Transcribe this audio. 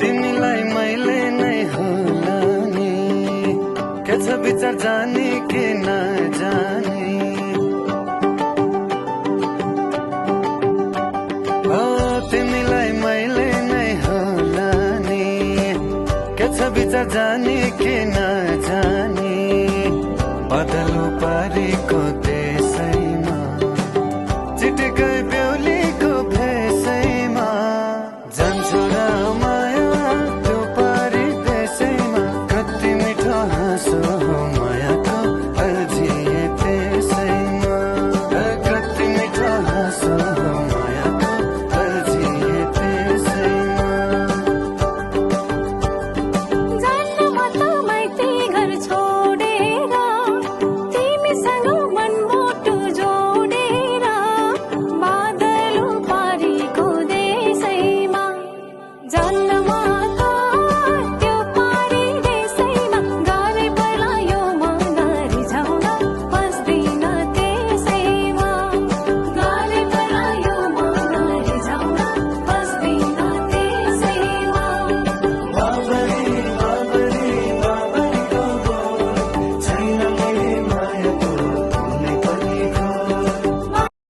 तिमीलाई मैले नै होला नि के छ विचार जाने कि नजाने ओ तिमीलाई मैले नै होला नि के छ विचार जाने कि नजाने